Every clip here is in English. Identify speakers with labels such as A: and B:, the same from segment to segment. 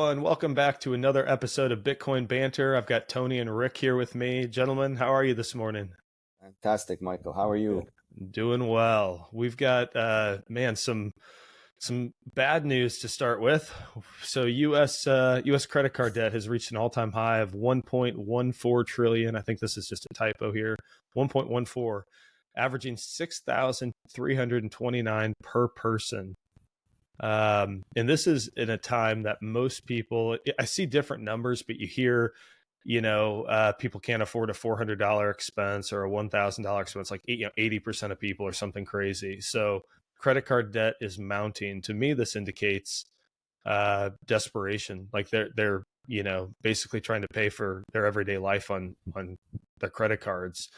A: everyone. Welcome back to another episode of Bitcoin Banter. I've got Tony and Rick here with me. Gentlemen, how are you this morning?
B: Fantastic, Michael. How are you?
A: Doing well. We've got, some bad news to start with. So U.S. credit card debt has reached an all-time high of 1.14 trillion. I think this is just a typo here. 1.14, averaging 6,329 per person. And this is in a time that most people, I see different numbers, but you hear, people can't afford a $400 expense or a $1,000 expense, like 80% of people or something crazy. So credit card debt is mounting. To me, this indicates desperation. Like they're basically trying to pay for their everyday life on their credit cards.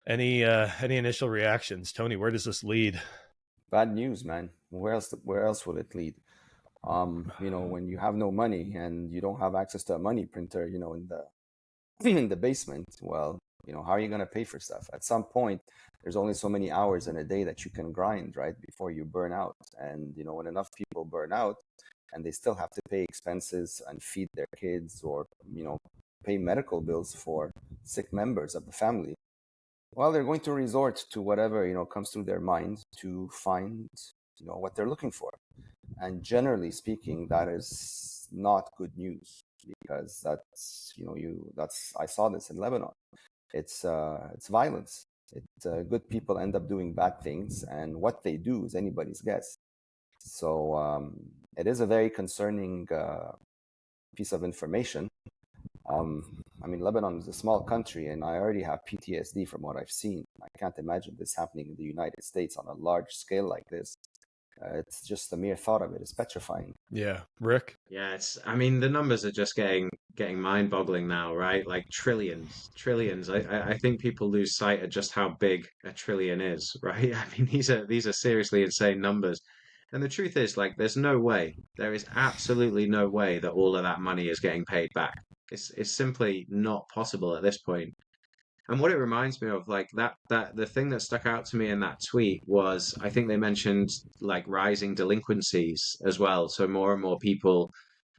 A: Any initial reactions, Tony? Where does this lead?
B: Bad news, man. Where else will it lead? When you have no money and you don't have access to a money printer, in the basement, well, how are you going to pay for stuff? At some point, there's only so many hours in a day that you can grind, right, before you burn out. And, when enough people burn out and they still have to pay expenses and feed their kids or, pay medical bills for sick members of the family, well, they're going to resort to whatever, comes through their minds to find, what they're looking for. And generally speaking, that is not good news because I saw this in Lebanon. It's violence. Good people end up doing bad things, and what they do is anybody's guess. So it is a very concerning piece of information. Lebanon is a small country, and I already have PTSD from what I've seen. I can't imagine this happening in the United States on a large scale like this. It's just the mere thought of it is petrifying.
A: Yeah, Rick?
C: Yeah, the numbers are just getting mind-boggling now, right? Like trillions. I think people lose sight of just how big a trillion is, right? These are seriously insane numbers. And the truth is, like, there is absolutely no way that all of that money is getting paid back. It's simply not possible at this point. And what it reminds me of, like that the thing that stuck out to me in that tweet was I think they mentioned like rising delinquencies as well. So more and more people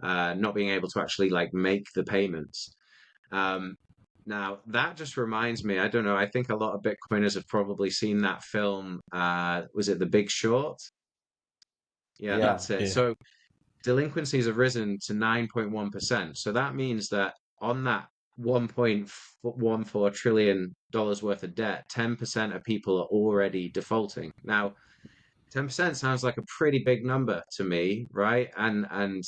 C: not being able to actually like make the payments. Now that just reminds me, I don't know, I think a lot of Bitcoiners have probably seen that film. Was it The Big Short? Yeah,
B: Yeah.
C: that's it.
A: Yeah.
C: So delinquencies have risen to 9.1%. So that means that on that $1.14 trillion worth of debt, 10% of people are already defaulting. Now, 10% sounds like a pretty big number to me, right? And I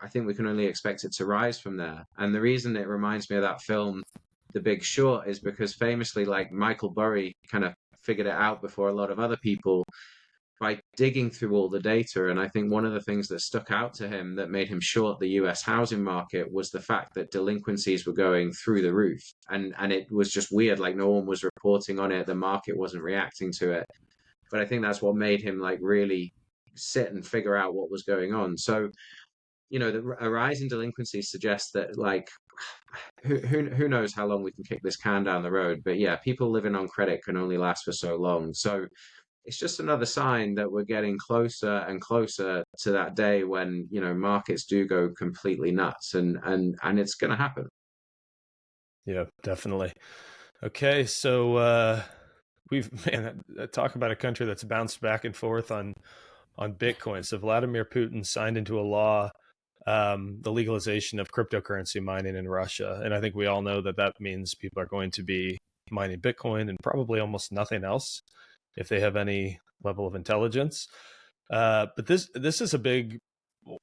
C: think we can only expect it to rise from there. And the reason it reminds me of that film, The Big Short, is because famously, like Michael Burry kind of figured it out before a lot of other people by digging through all the data. And I think one of the things that stuck out to him that made him short the US housing market was the fact that delinquencies were going through the roof. And it was just weird, like no one was reporting on it, the market wasn't reacting to it. But I think that's what made him like really sit and figure out what was going on. So, a rise in delinquencies suggests that like who knows how long we can kick this can down the road. But yeah, people living on credit can only last for so long. So it's just another sign that we're getting closer and closer to that day when, markets do go completely nuts and it's going to happen.
A: Yeah, definitely. Okay, so talk about a country that's bounced back and forth on Bitcoin. So Vladimir Putin signed into a law the legalization of cryptocurrency mining in Russia, and I think we all know that means people are going to be mining Bitcoin and probably almost nothing else if they have any level of intelligence. But this is a big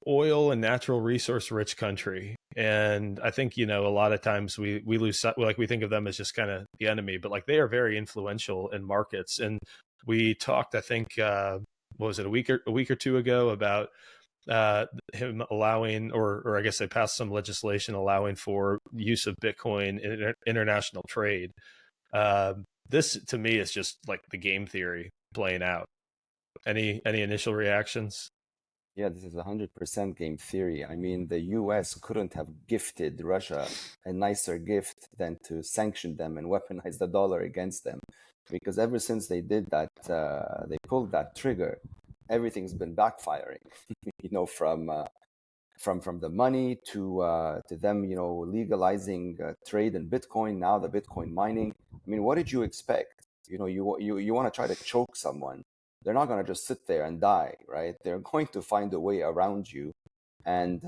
A: oil and natural resource rich country. And I think, a lot of times we lose sight, like we think of them as just kind of the enemy, but like they are very influential in markets. And we talked, I think, what was it, a week or two ago about him allowing, or I guess they passed some legislation allowing for use of Bitcoin in international trade. This to me is just like the game theory playing out. Any initial reactions?
B: Yeah, this is 100% game theory. I mean, the US couldn't have gifted Russia a nicer gift than to sanction them and weaponize the dollar against them. Because ever since they did that, they pulled that trigger, everything's been backfiring, from from the money to them, legalizing trade in Bitcoin. Now the Bitcoin mining. I mean, what did you expect? You want to try to choke someone. They're not going to just sit there and die, right? They're going to find a way around you. And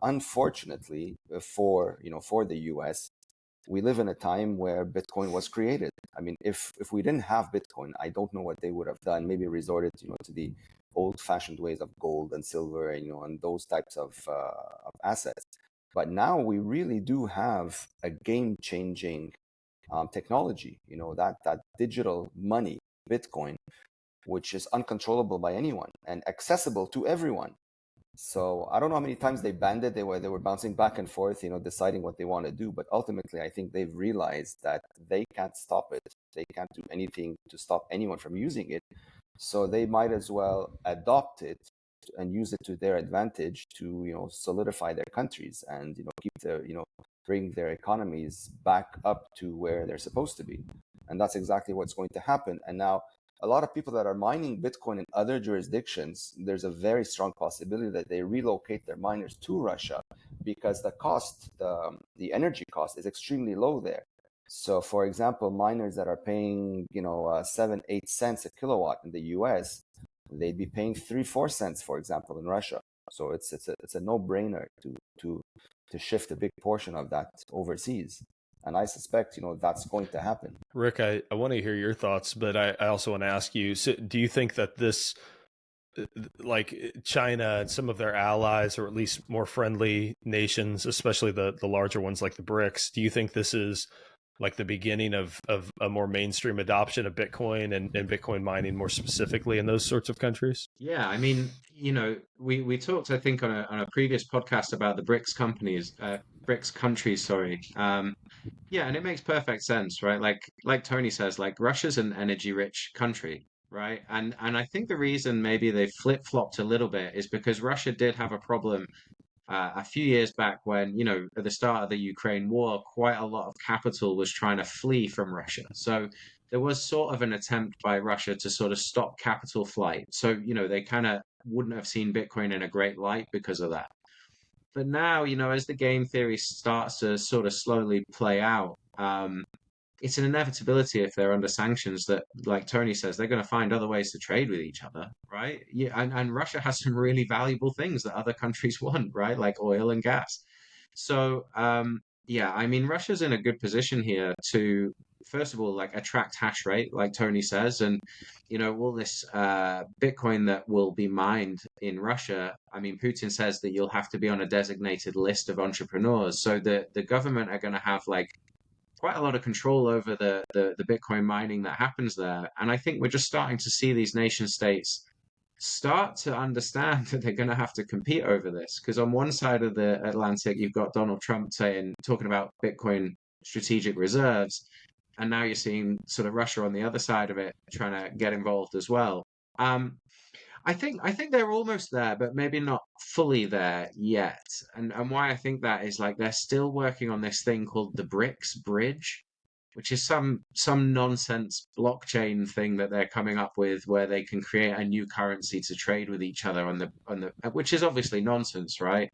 B: unfortunately, for the U.S., we live in a time where Bitcoin was created. I mean, if we didn't have Bitcoin, I don't know what they would have done. Maybe resorted, to the old-fashioned ways of gold and silver, and those types of assets. But now we really do have a game-changing technology. That digital money, Bitcoin, which is uncontrollable by anyone and accessible to everyone. So I don't know how many times they banned it. They were bouncing back and forth, deciding what they want to do. But ultimately, I think they've realized that they can't stop it. They can't do anything to stop anyone from using it. So they might as well adopt it and use it to their advantage to, solidify their countries and, keep their, bring their economies back up to where they're supposed to be. And that's exactly what's going to happen. And now a lot of people that are mining Bitcoin in other jurisdictions, there's a very strong possibility that they relocate their miners to Russia because the energy cost is extremely low there. So, for example, miners that are paying, 7-8 cents a kilowatt in the U.S., they'd be paying 3-4 cents, for example, in Russia. So it's a no-brainer to shift a big portion of that overseas. And I suspect, that's going to happen.
A: Rick, I want to hear your thoughts, but I also want to ask you, so do you think that this, like China and some of their allies, or at least more friendly nations, especially the larger ones like the BRICS, do you think this is like the beginning of a more mainstream adoption of Bitcoin and Bitcoin mining more specifically in those sorts of countries?
C: Yeah, I mean, we talked, I think, on a previous podcast about the BRICS countries, sorry. Yeah, and it makes perfect sense, right? Like Tony says, like Russia's an energy-rich country, right? And I think the reason maybe they flip-flopped a little bit is because Russia did have a problem a few years back when, at the start of the Ukraine war, quite a lot of capital was trying to flee from Russia. So there was sort of an attempt by Russia to sort of stop capital flight. So, they kind of wouldn't have seen Bitcoin in a great light because of that. But now, as the game theory starts to sort of slowly play out, it's an inevitability if they're under sanctions that, like Tony says, they're going to find other ways to trade with each other, right? Yeah, and Russia has some really valuable things that other countries want, right? Like oil and gas. So, yeah, I mean, Russia's in a good position here to, first of all, like attract hash rate, like Tony says, and all this Bitcoin that will be mined in Russia. I mean, Putin says that you'll have to be on a designated list of entrepreneurs, so the government are going to have like quite a lot of control over the Bitcoin mining that happens there. And I think we're just starting to see these nation states start to understand that they're going to have to compete over this. Because on one side of the Atlantic, you've got Donald Trump talking about Bitcoin strategic reserves. And now you're seeing sort of Russia on the other side of it trying to get involved as well. I think they're almost there, but maybe not fully there yet. And why I think that is like they're still working on this thing called the BRICS bridge, which is some nonsense blockchain thing that they're coming up with where they can create a new currency to trade with each other on the which is obviously nonsense, right?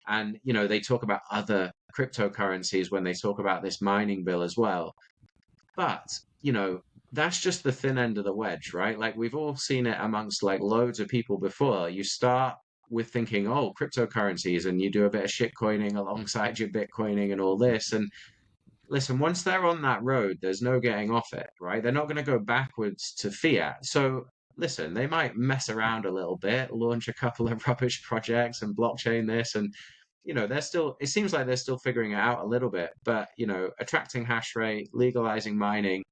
C: And they talk about other cryptocurrencies when they talk about this mining bill as well. But, that's just the thin end of the wedge, right? Like we've all seen it amongst like loads of people before. You start with thinking, oh, cryptocurrencies, and you do a bit of shitcoining alongside your Bitcoining and all this. And listen, once they're on that road, there's no getting off it, right? They're not going to go backwards to fiat. So listen, they might mess around a little bit, launch a couple of rubbish projects and blockchain this and it seems like they're still figuring it out a little bit, but attracting hash rate, legalizing mining,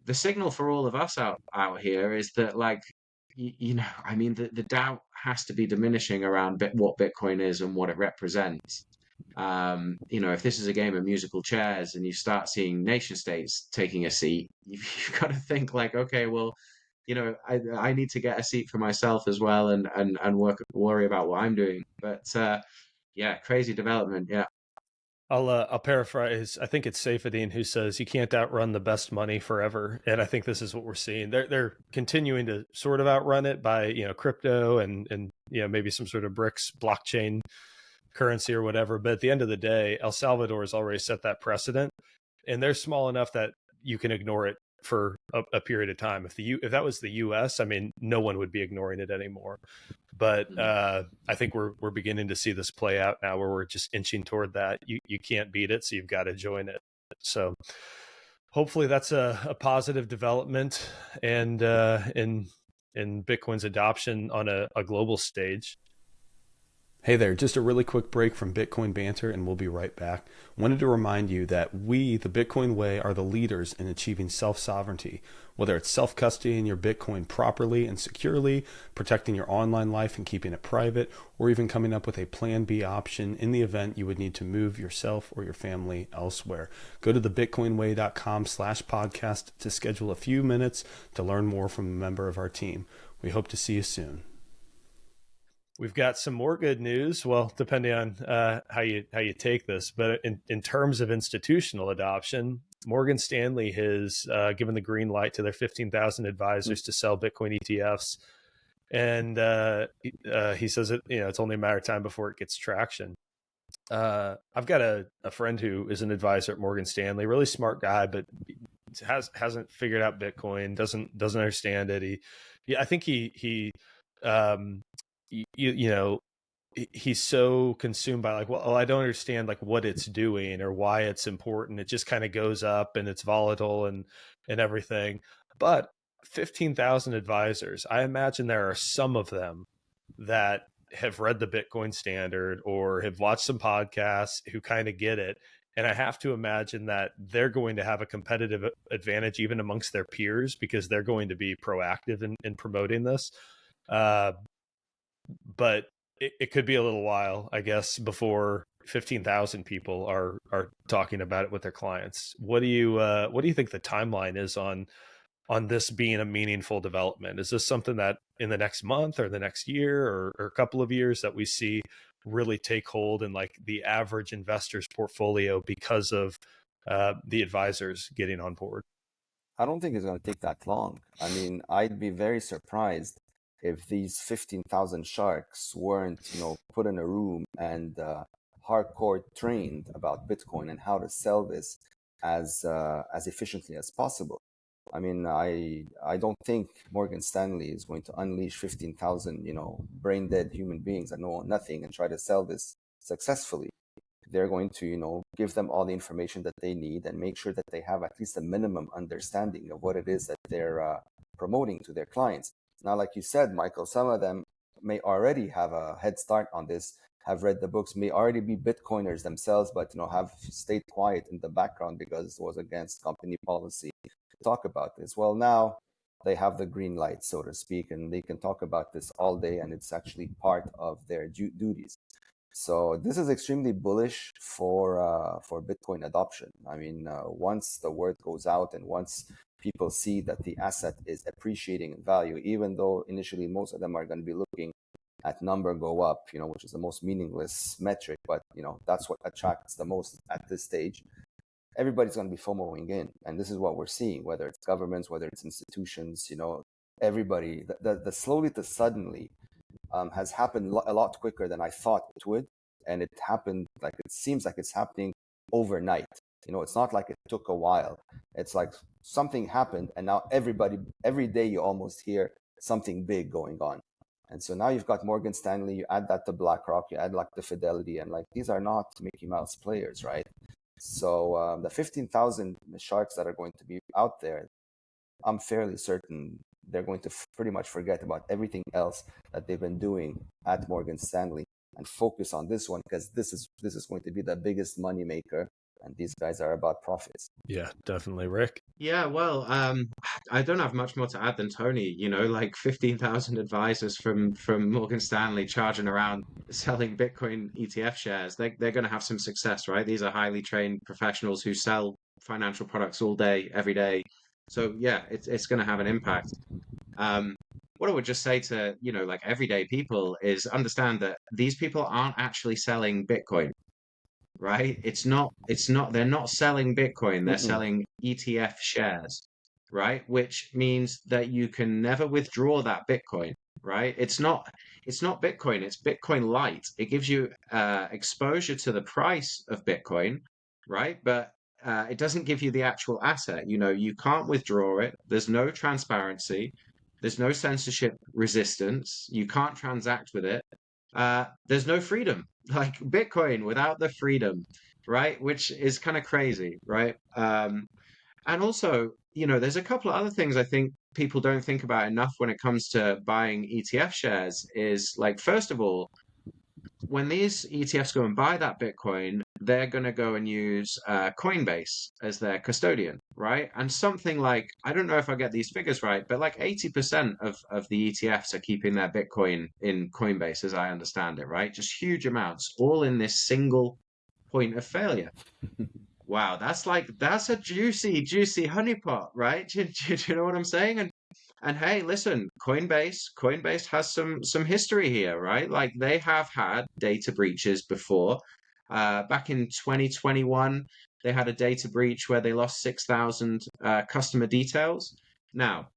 C: the signal for all of us out here is that like I mean the doubt has to be diminishing around what Bitcoin is and what it represents. If this is a game of musical chairs and you start seeing nation states taking a seat, you've got to think like, okay, well, I need to get a seat for myself as well and worry about what I'm doing. But yeah, crazy development. Yeah.
A: I'll paraphrase. I think it's Saifedean who says you can't outrun the best money forever, and I think this is what we're seeing. They're continuing to sort of outrun it by crypto and maybe some sort of BRICS blockchain currency or whatever. But at the end of the day, El Salvador has already set that precedent, and they're small enough that you can ignore it for a period of time. If that was the U.S., I mean, no one would be ignoring it anymore. But I think we're beginning to see this play out now, where we're just inching toward that. You can't beat it, so you've got to join it. So hopefully that's a positive development, and in Bitcoin's adoption on a global stage. Hey there, just a really quick break from Bitcoin Banter, and we'll be right back. Wanted to remind you that we, the Bitcoin Way, are the leaders in achieving self-sovereignty, whether it's self-custodying your Bitcoin properly and securely, protecting your online life and keeping it private, or even coming up with a Plan B option in the event you would need to move yourself or your family elsewhere. Go to thebitcoinway.com/podcast to schedule a few minutes to learn more from a member of our team. We hope to see you soon. We've got some more good news. Well, depending on how you take this, but in terms of institutional adoption, Morgan Stanley has given the green light to their 15,000 advisors to sell Bitcoin ETFs, and he says it's only a matter of time before it gets traction. I've got a friend who is an advisor at Morgan Stanley, really smart guy, but hasn't figured out Bitcoin, doesn't understand it. I think he's so consumed by I don't understand what it's doing or why it's important. It just kind of goes up and it's volatile and everything. But 15,000 advisors, I imagine there are some of them that have read the Bitcoin Standard or have watched some podcasts who kind of get it. And I have to imagine that they're going to have a competitive advantage even amongst their peers, because they're going to be proactive in promoting this. But it could be a little while, I guess, before 15,000 people are talking about it with their clients. What do you think the timeline is on this being a meaningful development? Is this something that in the next month or the next year or a couple of years that we see really take hold in the average investor's portfolio because of the advisors getting on board?
B: I don't think it's going to take that long. I mean, I'd be very surprised if these 15,000 sharks weren't, put in a room and hardcore trained about Bitcoin and how to sell this as efficiently as possible. I mean, I don't think Morgan Stanley is going to unleash 15,000, brain dead human beings that know nothing and try to sell this successfully. They're going to, give them all the information that they need and make sure that they have at least a minimum understanding of what it is that they're promoting to their clients. Now, like you said, Michael, some of them may already have a head start on this, have read the books, may already be Bitcoiners themselves, but have stayed quiet in the background because it was against company policy to talk about this. Well, now they have the green light, so to speak, and they can talk about this all day, and it's actually part of their duties. So this is extremely bullish for Bitcoin adoption. I mean, once the word goes out and once people see that the asset is appreciating in value, even though initially most of them are going to be looking at number go up, which is the most meaningless metric, but that's what attracts the most at this stage. Everybody's going to be FOMOing in, and this is what we're seeing, whether it's governments, whether it's institutions, everybody. The slowly to suddenly has happened a lot quicker than I thought it would, and it happened it seems like it's happening overnight. It's not like it took a while. It's like something happened, and now every day you almost hear something big going on. And so now you've got Morgan Stanley, you add that to BlackRock, you add the Fidelity, and these are not Mickey Mouse players, right? So the 15,000 sharks that are going to be out there, I'm fairly certain they're going to pretty much forget about everything else that they've been doing at Morgan Stanley and focus on this one, because this is going to be the biggest money maker, and these guys are about profits.
A: Yeah, definitely, Rick.
C: Yeah, well, I don't have much more to add than Tony. 15,000 advisors from Morgan Stanley charging around selling Bitcoin ETF shares. They're going to have some success, right? These are highly trained professionals who sell financial products all day, every day. So yeah, it's going to have an impact. What I would just say to everyday people is understand that these people aren't actually selling Bitcoin. Right? They're not selling Bitcoin, they're selling ETF shares, right? Which means that you can never withdraw that Bitcoin, right? it's not Bitcoin, it's Bitcoin Light. It gives you exposure to the price of Bitcoin, right? But it doesn't give you the actual asset. You can't withdraw it. There's no transparency. There's no censorship resistance. You can't transact with it. There's no freedom, like Bitcoin without the freedom, right? Which is kind of crazy, right? And also, there's a couple of other things I think people don't think about enough when it comes to buying ETF shares is like, first of all, when these ETFs go and buy that Bitcoin, they're going to go and use Coinbase as their custodian, right? And something like, I don't know if I get these figures right, but like 80% of the ETFs are keeping their Bitcoin in Coinbase, as I understand it, right? Just huge amounts, all in this single point of failure. Wow, that's a juicy, juicy honeypot, right? Do you know what I'm saying? And hey, listen, Coinbase has some history here, right? Like they have had data breaches before. Back in 2021, they had a data breach where they lost 6,000 customer details. Now,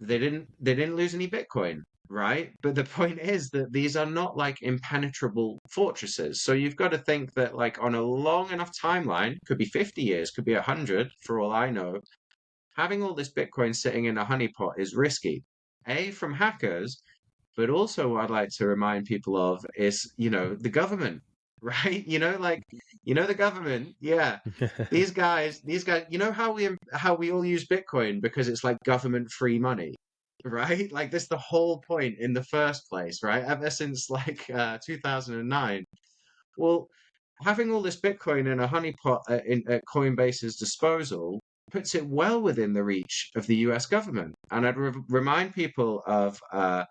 C: they didn't lose any Bitcoin, right? But the point is that these are not like impenetrable fortresses. So you've got to think that like on a long enough timeline, could be 50 years, could be 100 for all I know, having all this Bitcoin sitting in a honeypot is risky. A, from hackers, but also what I'd like to remind people of is, the government, right? The government, yeah. These guys, how we all use Bitcoin because it's like government free money, right? Like this the whole point in the first place, right? Ever since like 2009. Well, having all this Bitcoin in a honeypot at Coinbase's disposal puts it well within the reach of the US government. And I'd remind people of, what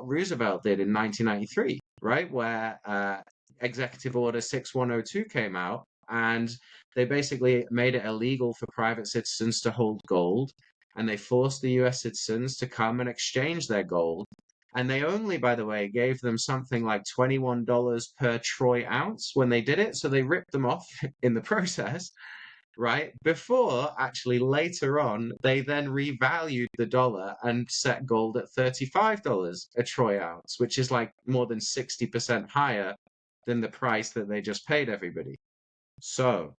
C: Roosevelt did in 1993, right? Where Executive Order 6102 came out and they basically made it illegal for private citizens to hold gold. And they forced the US citizens to come and exchange their gold. And they only, by the way, gave them something like $21 per troy ounce when they did it. So they ripped them off in the process, right? Before actually later on, they then revalued the dollar and set gold at $35 a troy ounce, which is like more than 60% higher than the price that they just paid everybody. So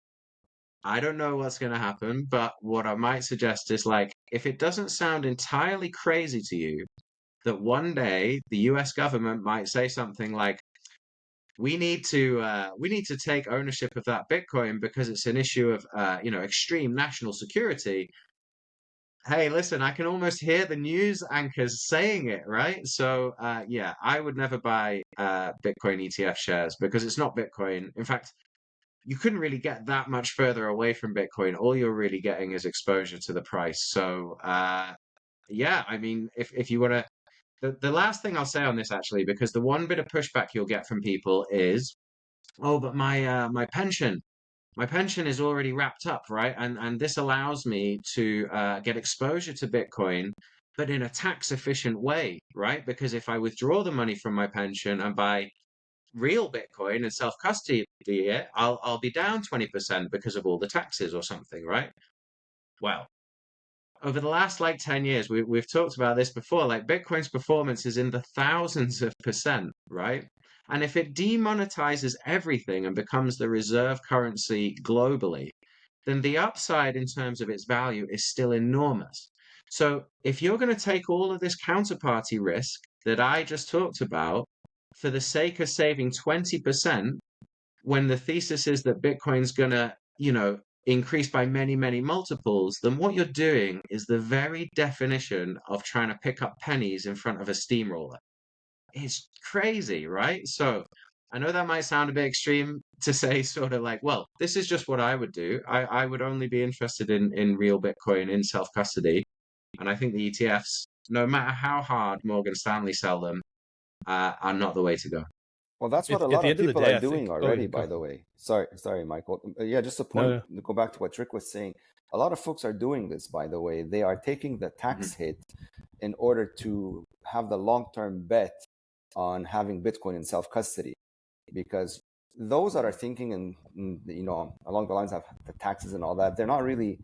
C: I don't know what's going to happen, but what I might suggest is like, if it doesn't sound entirely crazy to you, that one day the US government might say something like, we need to take ownership of that Bitcoin because it's an issue of extreme national security. Hey, listen, I can almost hear the news anchors saying it, right? So yeah, I would never buy Bitcoin ETF shares because it's not Bitcoin. In fact, you couldn't really get that much further away from Bitcoin. All you're really getting is exposure to the price. So yeah, I mean, if you want to, the last thing I'll say on this actually, because the one bit of pushback you'll get from people is, oh, but my pension is already wrapped up, right? And this allows me to get exposure to Bitcoin, but in a tax efficient way, right? Because if I withdraw the money from my pension and buy real Bitcoin and self custody it, I'll be down 20% because of all the taxes or something, right? Well, over the last like 10 years, we've talked about this before, like Bitcoin's performance is in the thousands of percent, right? And if it demonetizes everything and becomes the reserve currency globally, then the upside in terms of its value is still enormous. So if you're going to take all of this counterparty risk that I just talked about for the sake of saving 20%, when the thesis is that Bitcoin's going to, increase by many, many multiples, then what you're doing is the very definition of trying to pick up pennies in front of a steamroller. It's crazy, right? So I know that might sound a bit extreme to say sort of like, well, this is just what I would do. I would only be interested in real Bitcoin in self-custody. And I think the ETFs, no matter how hard Morgan Stanley sell them, are not the way to go.
B: Well, that's what a
A: At
B: lot
A: the
B: of
A: end of the
B: people
A: day,
B: are
A: I think.
B: doing
A: Oh,
B: already,
A: yeah,
B: by the way. Sorry, Michael. Yeah, just a
A: no,
B: point to go back to what Rick was saying. A lot of folks are doing this, by the way. They are taking the tax hit in order to have the long-term bet on having Bitcoin in self-custody, because those that are thinking and along the lines of the taxes and all that, they're not really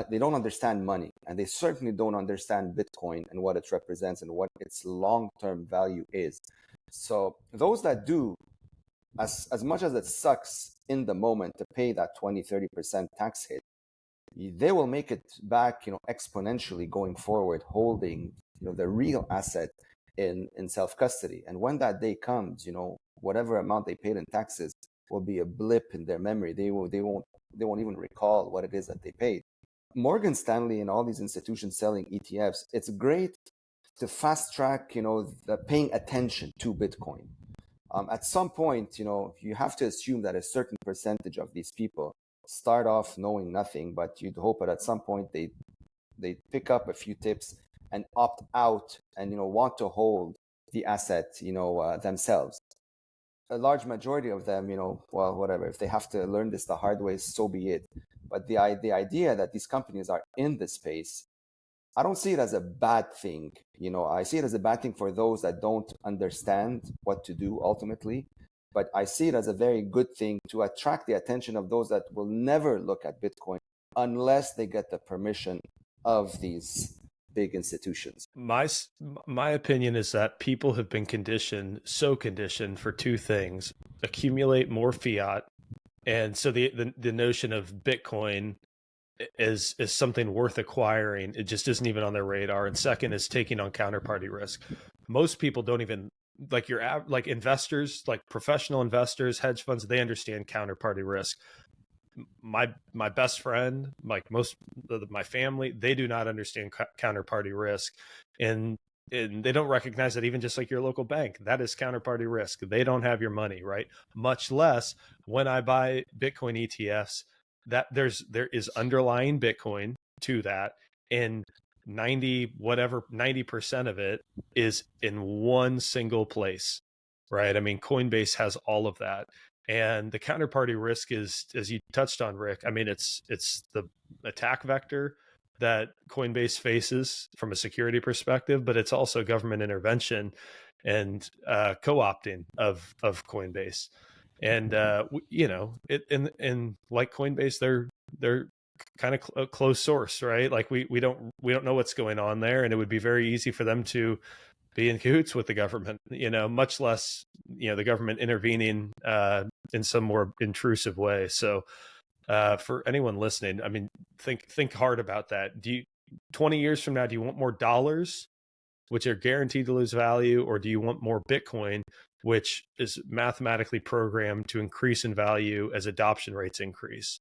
B: they don't understand money, and they certainly don't understand Bitcoin and what it represents and what its long-term value is. So those that do, as much as it sucks in the moment to pay that 20-30% tax hit, they will make it back, exponentially going forward, holding, the real asset in self-custody. And when that day comes, whatever amount they paid in taxes will be a blip in their memory. They won't even recall what it is that they paid. Morgan Stanley and all these institutions selling ETFs, it's great to fast track, the paying attention to Bitcoin. At some point, you have to assume that a certain percentage of these people start off knowing nothing, but you'd hope that at some point they pick up a few tips and opt out and want to hold the asset themselves. A large majority of them, well, whatever, if they have to learn this the hard way, so be it. But the idea that these companies are in this space, I don't see it as a bad thing. I see it as a bad thing for those that don't understand what to do ultimately. But I see it as a very good thing to attract the attention of those that will never look at Bitcoin unless they get the permission of these big institutions.
A: My opinion is that people have been conditioned for two things: accumulate more fiat, and so the notion of Bitcoin is something worth acquiring. It just isn't even on their radar. And second is taking on counterparty risk. Most people don't even, like like investors, like professional investors, hedge funds, they understand counterparty risk. My best friend, like most of my family, they do not understand counterparty risk, and they don't recognize that even just like your local bank, that is counterparty risk. They don't have your money, right? Much less when I buy Bitcoin ETFs, that there is underlying Bitcoin to that, and 90% of it is in one single place, right? I mean, Coinbase has all of that. And the counterparty risk is, as you touched on, Rick, I mean, it's the attack vector that Coinbase faces from a security perspective, but it's also government intervention and co-opting of Coinbase. And in like Coinbase, they're kind of a closed source, right? Like we don't know what's going on there, and it would be very easy for them to be in cahoots with the government, much less, the government intervening in some more intrusive way. So for anyone listening, I mean, think hard about that. 20 years from now, do you want more dollars, which are guaranteed to lose value, or do you want more Bitcoin, which is mathematically programmed to increase in value as adoption rates increase?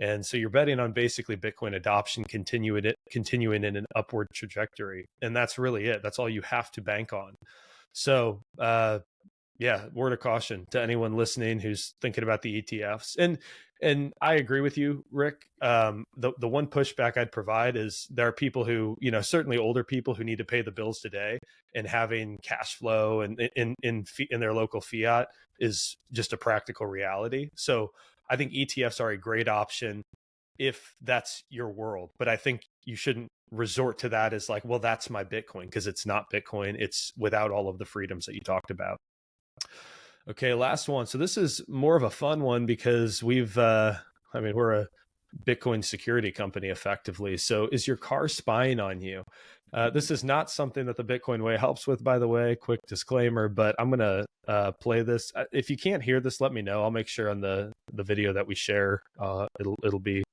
A: And so you're betting on basically Bitcoin adoption continuing in an upward trajectory. And that's really it. That's all you have to bank on. So, word of caution to anyone listening who's thinking about the ETFs. And I agree with you, Rick. The one pushback I'd provide is there are people who, certainly older people who need to pay the bills today, and having cash flow and in their local fiat is just a practical reality. So I think ETFs are a great option if that's your world, but I think you shouldn't resort to that as like, well, that's my Bitcoin, because it's not Bitcoin. It's without all of the freedoms that you talked about. Okay, last one. So this is more of a fun one because we're a Bitcoin security company effectively. So is your car spying on you? This is not something that the Bitcoin Way helps with, by the way, quick disclaimer, but I'm going to play this. If you can't hear this, let me know. I'll make sure on the video that we share, it'll be.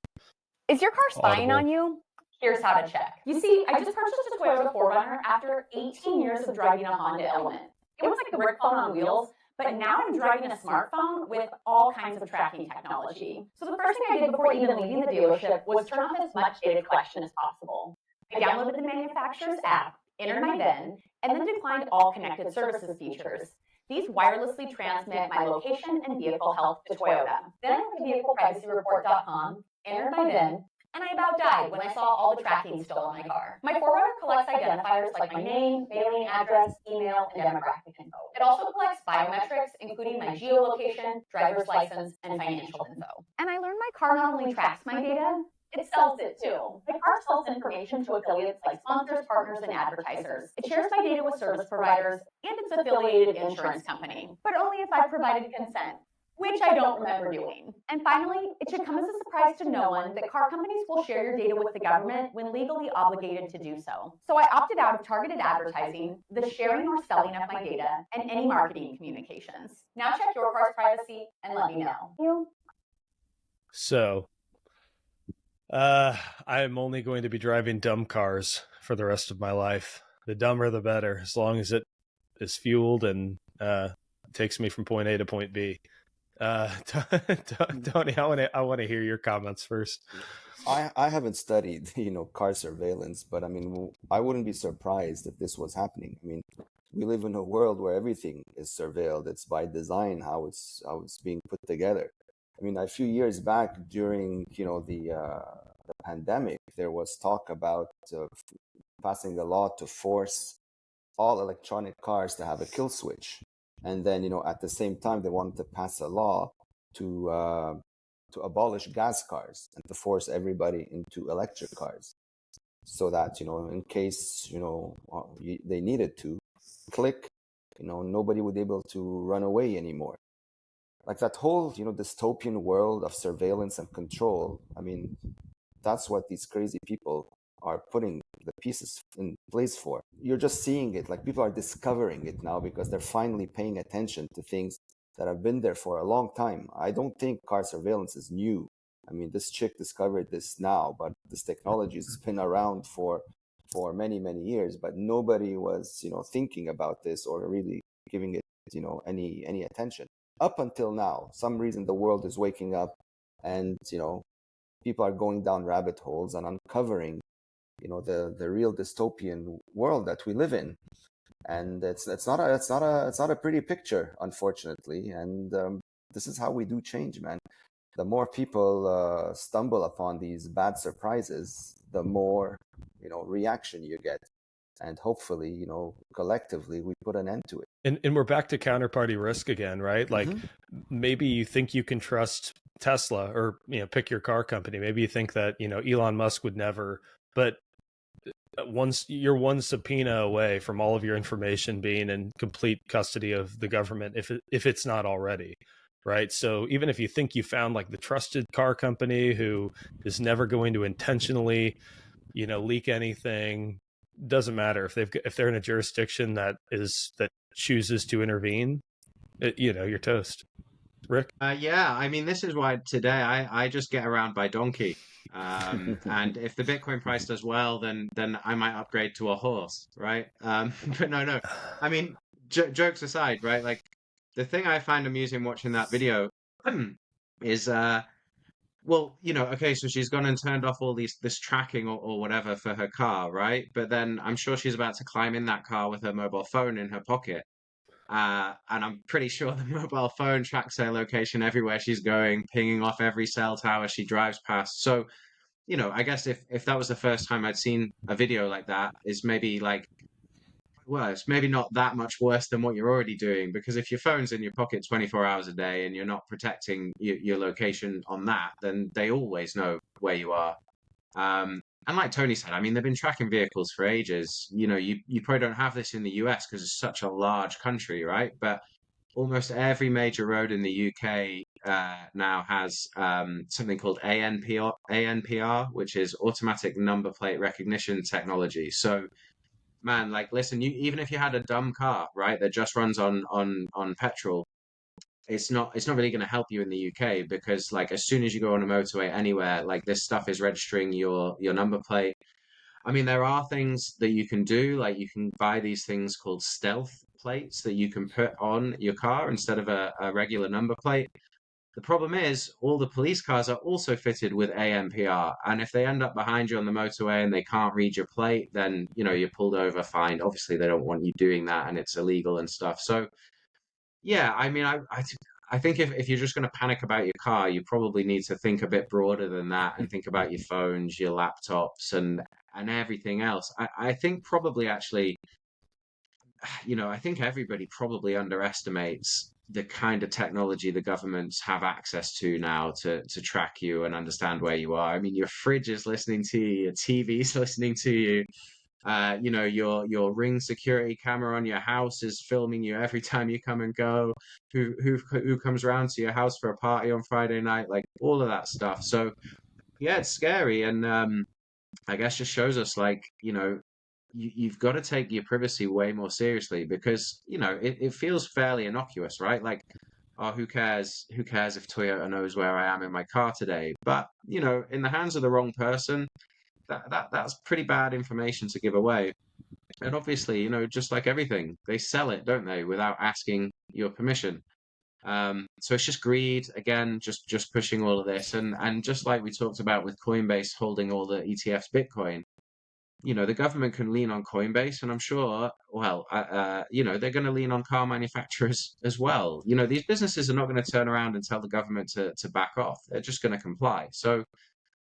D: Is your car spying
A: audible
D: on you? Here's how to check. You see, I just purchased a Toyota 4Runner after 18 years of driving a Honda Element. It was like a brick phone on wheels, but now I'm driving a smartphone with all kinds of tracking technology. So the first thing I did before even leaving the dealership was turn off as much data collection as possible. I downloaded the manufacturer's app, entered my VIN, and then declined all connected services features. These wirelessly transmit my location and vehicle health to Toyota. Then I went to vehicleprivacyreport.com, entered my VIN, and I about died when I saw all the tracking still on my car. My 4Runner collects identifiers like my name, mailing address, email, and demographic info. It also collects biometrics, including my geolocation, driver's license, and financial info. And I learned my car not only tracks my data, it sells it too. My car sells information to affiliates like sponsors, partners, and advertisers. It shares my data with service providers and its affiliated insurance company, but only if I provided consent. which I don't remember doing. And finally, it should come as a surprise to no one that car companies will share your data with the government when legally obligated to do so. So I opted out of targeted advertising, the sharing or selling of my data, and any marketing communications. Now check your car's privacy and let me know.
A: So, I am only going to be driving dumb cars for the rest of my life. The dumber, the better, as long as it is fueled and takes me from point A to point B. Tony, I want to hear your comments first.
B: I haven't studied, car surveillance, but I mean, I wouldn't be surprised if this was happening. I mean, we live in a world where everything is surveilled. It's by design how it's being put together. I mean, a few years back during, the pandemic, there was talk about passing a law to force all electronic cars to have a kill switch. And then, at the same time, they wanted to pass a law to abolish gas cars and to force everybody into electric cars, so that in case they needed to click, nobody would be able to run away anymore. Like that whole dystopian world of surveillance and control. I mean, that's what these crazy people are putting the pieces in place for. You're just seeing it, like people are discovering it now because they're finally paying attention to things that have been there for a long time. I don't think car surveillance is new. I mean, this chick discovered this now, but this technology has been around for many, many years, but nobody was, thinking about this or really giving it, any attention. Up until now, some reason the world is waking up and, people are going down rabbit holes and uncovering, the real dystopian world that we live in. And it's not a pretty picture, unfortunately. And this is how we do change, man. The more people stumble upon these bad surprises, the more reaction you get, and hopefully collectively we put an end to it.
A: And we're back to counterparty risk again, right? Like maybe you think you can trust Tesla or pick your car company. Maybe you think that Elon Musk would never, but once you're one subpoena away from all of your information being in complete custody of the government, if it's not already, right? So even if you think you found like the trusted car company who is never going to intentionally leak anything, doesn't matter if they're in a jurisdiction that chooses to intervene, you're toast. Rick?
C: Yeah, I mean, this is why today I just get around by donkey. And if the Bitcoin price does well, then I might upgrade to a horse, right? But no. I mean, jokes aside, right? Like the thing I find amusing watching that video is well, okay, so she's gone and turned off all this tracking or whatever for her car, right? But then I'm sure she's about to climb in that car with her mobile phone in her pocket. And I'm pretty sure the mobile phone tracks her location everywhere she's going, pinging off every cell tower she drives past. So, I guess if that was the first time I'd seen a video like that, is maybe like, well, it's maybe not that much worse than what you're already doing, because if your phone's in your pocket 24 hours a day and you're not protecting your location on that, then they always know where you are. And like Tony said, I mean, they've been tracking vehicles for ages. You probably don't have this in the US because it's such a large country, right? But almost every major road in the UK now has something called ANPR, which is automatic number plate recognition technology. So, man, like, listen, even if you had a dumb car, right, that just runs on petrol, it's not really going to help you in the UK, because like as soon as you go on a motorway anywhere, like this stuff is registering your number plate. I mean, there are things that you can do, like you can buy these things called stealth plates that you can put on your car instead of a regular number plate. The problem is all the police cars are also fitted with ANPR, and if they end up behind you on the motorway and they can't read your plate, then you're pulled over, fined. Obviously, they don't want you doing that, and it's illegal and stuff. So yeah, I mean, I think if you're just going to panic about your car, you probably need to think a bit broader than that and think about your phones, your laptops, and everything else. I think probably actually, I think everybody probably underestimates the kind of technology the governments have access to now to track you and understand where you are. I mean, your fridge is listening to you, your TV's listening to you. You know, your Ring security camera on your house is filming you every time you come and go. Who comes around to your house for a party on Friday night? Like all of that stuff. So yeah, it's scary, and I guess just shows us like, you know, you've got to take your privacy way more seriously, because, you know, it feels fairly innocuous, right? Like, oh, who cares? Who cares if Toyota knows where I am in my car today? But, you know, in the hands of the wrong person, that's pretty bad information to give away. And obviously, you know, just like everything, they sell it, don't they, without asking your permission. So it's just greed again, just pushing all of this, and just like we talked about with Coinbase holding all the ETFs Bitcoin, you know, the government can lean on Coinbase, and I'm sure, well, you know, they're going to lean on car manufacturers as well. You know, these businesses are not going to turn around and tell the government to back off. They're just going to comply. So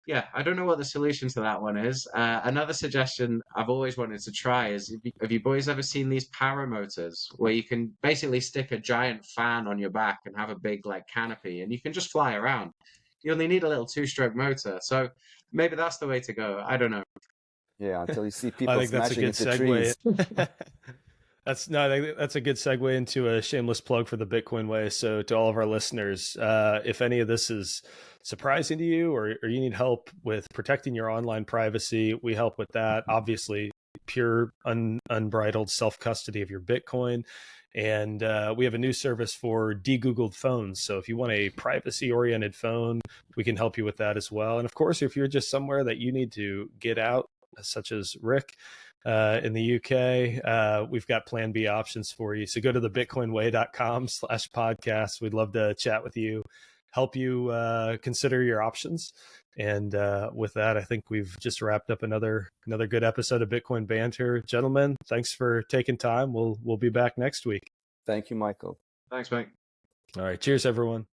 C: yeah, I don't know what the solution to that one is. Another suggestion I've always wanted to try is, have you boys ever seen these paramotors where you can basically stick a giant fan on your back and have a big like canopy and you can just fly around? You only need a little two-stroke motor. So maybe that's the way to go. I don't know.
B: Yeah, until you see
A: I
B: people
A: think that's a
B: smashing
A: good
B: into
A: segue.
B: trees.
A: I think that's a good segue into a shameless plug for the Bitcoin way. So to all of our listeners, if any of this is surprising to you, or you need help with protecting your online privacy, we help with that. Obviously, pure unbridled self-custody of your Bitcoin. And we have a new service for de-Googled phones. So if you want a privacy-oriented phone, we can help you with that as well. And of course, if you're just somewhere that you need to get out, such as Rick in the UK, we've got plan B options for you. So go to the bitcoinway.com/podcast. We'd love to chat with you, help you consider your options. And with that, I think we've just wrapped up another good episode of Bitcoin Banter. Gentlemen, thanks for taking time. We'll be back next week.
B: Thank you, Michael.
C: Thanks, mate.
A: All right. Cheers, everyone.